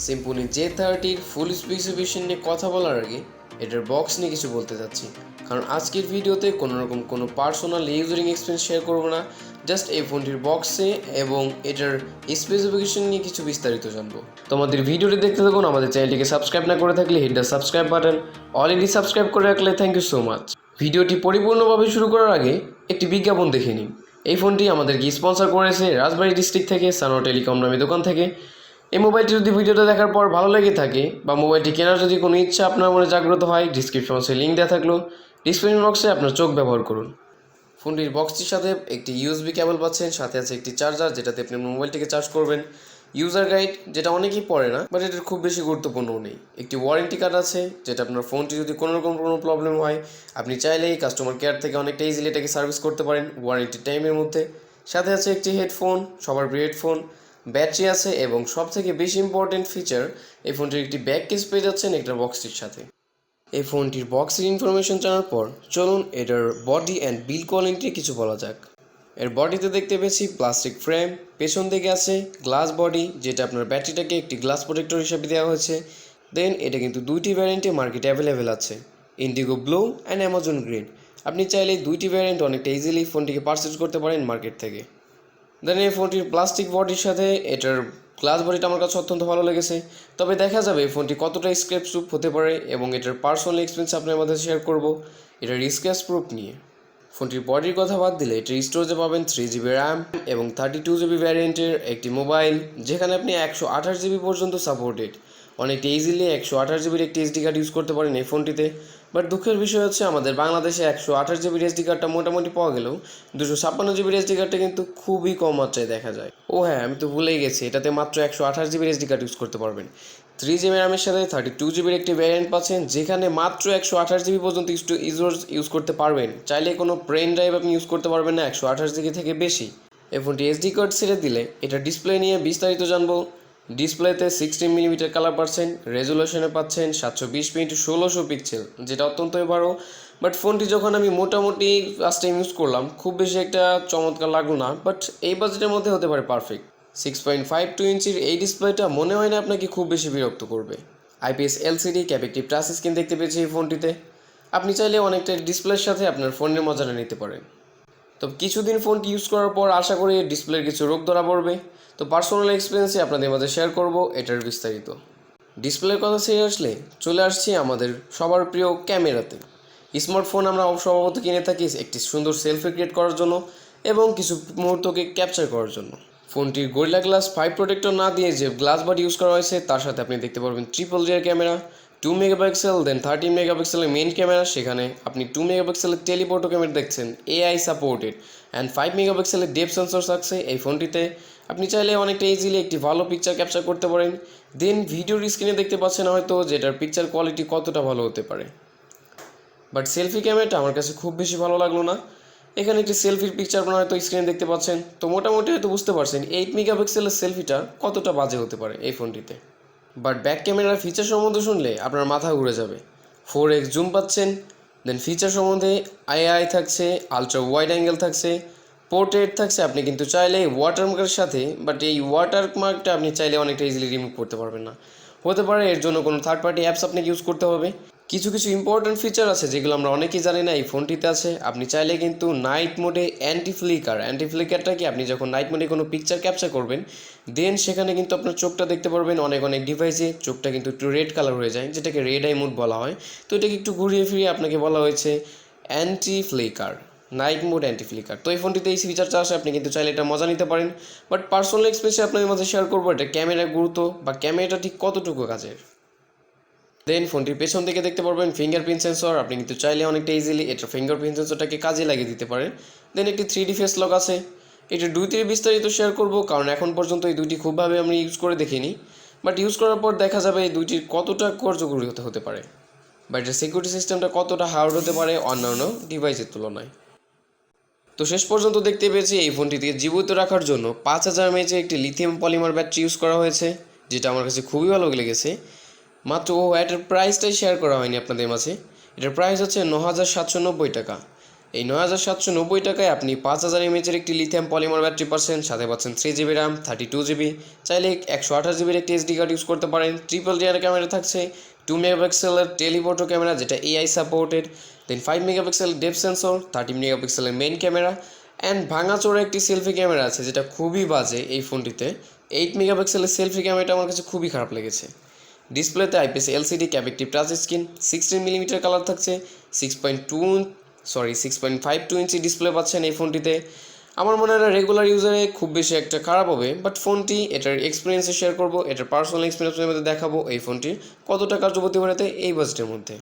Symphony Z30 ফুল specification নিয়ে কথা বলার আগে এটার বক্স নিয়ে কিছু বলতে যাচ্ছি, কারণ আজকের ভিডিওতে কোনো পার্সোনাল ইউজারিং এক্সপিরিয়েন্স শেয়ার করব না। জাস্ট এই ফোনটির বক্সে এবং এটার স্পেসিফিকেশন নিয়ে কিছু বিস্তারিত জানবো। তোমাদের ভিডিওটি দেখতে থাকুন। আমাদের চ্যানেলটিকে সাবস্ক্রাইব না করে থাকলে hit the subscribe button, already subscribe করে রাখলে থ্যাংক ইউ সো মাচ। ভিডিওটি পরিপূর্ণভাবে শুরু করার আগে একটি বিজ্ঞাপন দেখে নিন। এই ফোনটি আমাদেরকে স্পন্সর করেছে রাজবাড়ী ডিস্ট্রিক্ট থেকে সানো টেলিকম নামী দোকান থেকে। এই মোবাইলটি যদি ভিডিওটা দেখার পর ভালো লেগে থাকে বা মোবাইলটি কেনার যদি কোনো ইচ্ছা আপনার মনে জাগ্রত হয়, ডিসক্রিপশন বক্সে লিঙ্ক দেওয়া থাকলো, ডিসক্রিপশন বক্সে আপনার চোখ ব্যবহার করুন। ফোনটির বক্সটির সাথে একটি ইউএসবি কেবল পাচ্ছেন, সাথে আছে একটি চার্জার যেটাতে আপনি মোবাইলটিকে চার্জ করবেন। ইউজার গাইড, যেটা অনেকেই পড়ে না বাট এটার খুব বেশি গুরুত্বপূর্ণ নেই। একটি ওয়ারেন্টি কার্ড আছে, যেটা আপনার ফোনটি যদি কোনো প্রবলেম হয় আপনি চাইলেই কাস্টমার কেয়ার থেকে অনেকটা ইজিলি এটাকে সার্ভিস করতে পারেন ওয়ারেন্টি টাইমের মধ্যে। সাথে আছে একটি হেডফোন, সবার প্রিয় হেডফোন, ব্যাটারি আছে এবং সবথেকে বেশি ইম্পর্টেন্ট ফিচার, এই ফোনটির একটি ব্যাক কেস পেয়ে যাচ্ছেন এটার বক্সটির সাথে। এই ফোনটির বক্সের ইনফরমেশন জানার পর চলুন এটার বডি অ্যান্ড বিল্ড কোয়ালিটি কিছু বলা যাক। এর বডিতে দেখতে পেয়েছি প্লাস্টিক ফ্রেম, পেছন দিকে আছে গ্লাস বডি, যেটা আপনার ব্যাটারিটাকে একটি গ্লাস প্রোটেক্টর হিসেবে দেওয়া হয়েছে। দেন এটা কিন্তু দুইটি ভ্যারিয়েন্টে মার্কেটে অ্যাভেলেবেল আছে, Indigo blue and Amazon green. আপনি চাইলে দুইটি ভ্যারিয়েন্ট অনেকটা ইজিলি ফোনটিকে পারচেজ করতে পারেন মার্কেট থেকে। দেন এই ফোনটির প্লাস্টিক বডির সাথে এটার গ্লাস বডিটা আমার কাছে অত্যন্ত ভালো লেগেছে। তবে দেখা যাবে এই ফোনটি কতটা স্ক্র্যাচ প্রুফ হতে পারে এবং এটার পার্সোনাল এক্সপিরিয়েন্স আপনার মধ্যে শেয়ার করব এটার স্ক্র্যাচ প্রুফ নিয়ে। ফোনটির বডির কথা বাদ দিলে এটার স্টোরেজে পাবেন 3GB র্যাম এবং 32GB ভ্যারিয়েন্টের একটি মোবাইল, যেখানে আপনি 128GB পর্যন্ত সাপোর্টেড। অনেকটা ইজিলি 128GBর একটি এসডি কার্ড ইউজ করতে পারেন এই ফোনটিতে। বাট দুঃখের বিষয় হচ্ছে আমাদের বাংলাদেশে 128GBর এসডি কার্ডটা মোটামুটি পাওয়া গেলেও 256GBর এসডি কার্ডটা কিন্তু খুবই কম মাত্রায় দেখা যায়। ও হ্যাঁ, আমি তো ভুলেই গেছি, এটাতে মাত্র 128GBর এসডি কার্ড ইউজ করতে পারবেন। 3GB র্যামের সাথে 32GBর একটি ভ্যারিয়েন্ট পাচ্ছেন, যেখানে মাত্র 128GB পর্যন্ত ইউজ করতে পারবেন। চাইলে কোনো পেন ড্রাইভ আপনি ইউজ করতে পারবেন না 128GB থেকে বেশি। এই ফোনটি এসডি কার্ড ছেড়ে দিলে এটা ডিসপ্লে নিয়ে বিস্তারিত জানবো। ডিসপ্লেতে 16mm কালার পাচ্ছেন, রেজুলেশনে পাচ্ছেন 720x1600 পিক্সেল, যেটা অত্যন্তই ভালো। বাট ফোনটি যখন আমি মোটামুটি ফার্স্ট টাইম ইউজ করলাম খুব বেশি একটা চমৎকার লাগলো না, বাট এই বাজেটের মধ্যে হতে পারে পারফেক্ট। 6.52 ইঞ্চির এই ডিসপ্লেটা মনে হয় না আপনাকে খুব বেশি বিরক্ত করবে। IPS LCD capacitive touch screen দেখতে পেয়েছি এই ফোনটিতে। আপনি চাইলে অনেকটা ডিসপ্লের সাথে আপনার ফোনের মজাটা নিতে পারেন। তো কিছুদিন ফোনটি ইউজ করার পর আশা করি ডিসপ্লের কিছু রোগ ধরা পড়বে। তো পার্সোনাল এক্সপিরিয়েন্সে আপনাদের মাঝে শেয়ার করব এটার বিস্তারিত। ডিসপ্লের কথা ছেড়ে আসলে চলে আসছি আমাদের সবার প্রিয় ক্যামেরাতে। স্মার্টফোন আমরা স্বভাবত কিনে থাকি একটি সুন্দর সেলফি ক্রিয়েট করার জন্য এবং কিছু মুহূর্তকে ক্যাপচার করার জন্য। ফোনটির গরিলা গ্লাস 5 প্রোটেক্টর না দিয়ে যে গ্লাস বডি ইউজ করা হয়েছে তার সাথে আপনি দেখতে পারবেন ট্রিপল রিয়ার ক্যামেরা, 2 মেগাপিক্সেল, দেন 13 মেগাপিক্সেলের মেইন ক্যামেরা, সেখানে আপনি 2 মেগাপিক্সেলের টেলিফোটো ক্যামেরা দেখছেন এআই সাপোর্টেড, অ্যান্ড 5 মেগাপিক্সেলের ডেপথ সেন্সর থাকছে এই ফোনটিতে। আপনি চাইলে অনেকটা ইজিলি একটি ভালো পিকচার ক্যাপচার করতে পারেন। দেন ভিডিওর স্ক্রিনে দেখতে পাচ্ছেন হয়তো যেটার পিকচার কোয়ালিটি কতটা ভালো হতে পারে, বাট সেলফি ক্যামেরাটা আমার কাছে খুব বেশি ভালো লাগলো না। এখানে একটি সেলফির পিকচার আপনারা হয়তো স্ক্রিনে দেখতে পাচ্ছেন, তো মোটামুটি হয়তো বুঝতে পারছেন 8 মেগাপিক্সেলের সেলফিটা কতটা বাজে হতে পারে এই ফোনটিতে। বাট ব্যাক ক্যামেরার ফিচার সম্বন্ধে শুনলে আপনার মাথা ঘুরে যাবে। 4x জুম পাচ্ছেন, দেন ফিচার সম্বন্ধে আইআই থাকছে, আলট্রা ওয়াইড অ্যাঙ্গেল থাকছে, পোর্ট্রেট থাকছে। আপনি কিন্তু চাইলে ওয়াটারমার্কের সাথে, বাট এই ওয়াটারমার্কটা আপনি চাইলে অনেকটা ইজিলি রিমুভ করতে পারবেন না। হতে পারে এর জন্য কোনো থার্ড পার্টি অ্যাপস আপনাকে ইউজ করতে হবে। কিছু ইম্পর্টেন্ট ফিচার আছে যেগুলো আমরা অনেকেই জানি না এই ফোনটিতে আছে। আপনি চাইলে কিন্তু নাইট মোডে অ্যান্টি ফ্লিকারটা কি, আপনি যখন নাইট মোডে কোনো পিকচার ক্যাপচার করবেন দেন সেখানে কিন্তু আপনার চোখটা দেখতে পারবেন। অনেক ডিভাইসে চোখটা কিন্তু একটু রেড কালার হয়ে যায়, যেটাকে রেড আই মোড বলা হয়। তো এটাকে একটু ঘুরিয়ে ফিরিয়ে আপনাকে বলা হয়েছে নাইট মোড অ্যান্টি ফ্লিকার। তো এই ফোনটিতে এই ফিচারটা আসে, আপনি কিন্তু চাইলে এটা মজা নিতে পারেন। বাট পার্সোনাল এক্সপিরিয়েন্সে আপনাদের মধ্যে শেয়ার করবো এটা ক্যামেরার গুরুত্ব বা ক্যামেরাটা ঠিক কতটুকু কাজের। দেন ফোনটির পেছন থেকে দেখতে পারবেন ফিঙ্গারপ্রিন্ট সেন্সর। আপনি কিন্তু চাইলে অনেকটা ইজিলি এটা ফিঙ্গারপ্রিন্ট সেন্সরটাকে কাজে লাগিয়ে দিতে পারেন। দেন একটি 3D ফেস লক আছে। এটা দুইটি বিস্তারিত শেয়ার করব, কারণ এখন পর্যন্ত এই দুইটি খুবভাবে আমি ইউজ করে দেখিনি। বাট ইউজ করার পর দেখা যাবে এই দুইটির কতটা কার্যকরী হতে পারে, বা এটার সিকিউরিটি সিস্টেমটা কতটা হার্ড হতে পারে অন্যান্য ডিভাইসের তুলনায়। তো শেষ পর্যন্ত দেখতে পেয়েছি এই ফোনটিকে জীবিত রাখার জন্য 5000 mAh একটি লিথিয়াম পলিমার ব্যাটারি ইউজ করা হয়েছে, যেটা আমার কাছে খুবই ভালো লেগেছে। এটার প্রাইসটাই শেয়ার করা হয়নি আপনাদের মাঝে। এটার প্রাইস হচ্ছে 9790 টাকা। এই ৯,৭৯০ টাকায় আপনি ৫,০০০ এমএচের একটি লিথিয়াম পলিমার ব্যাটারি পাচ্ছেন, সাথে পাচ্ছেন 3 GB র্যাম, 32 GB, চাইলে 128 GB একটি এসডি কার্ড ইউজ করতে পারেন। ট্রিপল রিয়ার ক্যামেরা থাকছে, 2 মেগাপিক্সেলের টেলিফোটো ক্যামেরা যেটা এআই সাপোর্টেড, দেন 5 মেগাপিক্সেলের ডেপথ সেন্সর, 13 মেগাপিক্সেলের মেইন ক্যামেরা অ্যান্ড ভাঙাচোরা একটি সেলফি ক্যামেরা আছে যেটা খুবই বাজে এই ফোনটিতে। 8 মেগাপিক্সেলের সেলফি ক্যামেরাটা আমার কাছে খুবই খারাপ লেগেছে। ডিসপ্লেতে IPS LCD capacitive touch screen, 16 millimetre colour থাকছে, 6.52 ইঞ্চি ডিসপ্লে পাচ্ছেন এই ফোনটিতে। আমার মনে হয় রেগুলার ইউজারে খুব বেশি একটা খারাপ হবে, বাট ফোনটি এটার এক্সপিরিয়েন্সে শেয়ার করব, এটার পার্সোনাল এক্সপিরিয়েন্সের মধ্যে দেখাবো এই ফোনটির কতটা কার্যকরী বানাতে এই বাজেটের মধ্যে।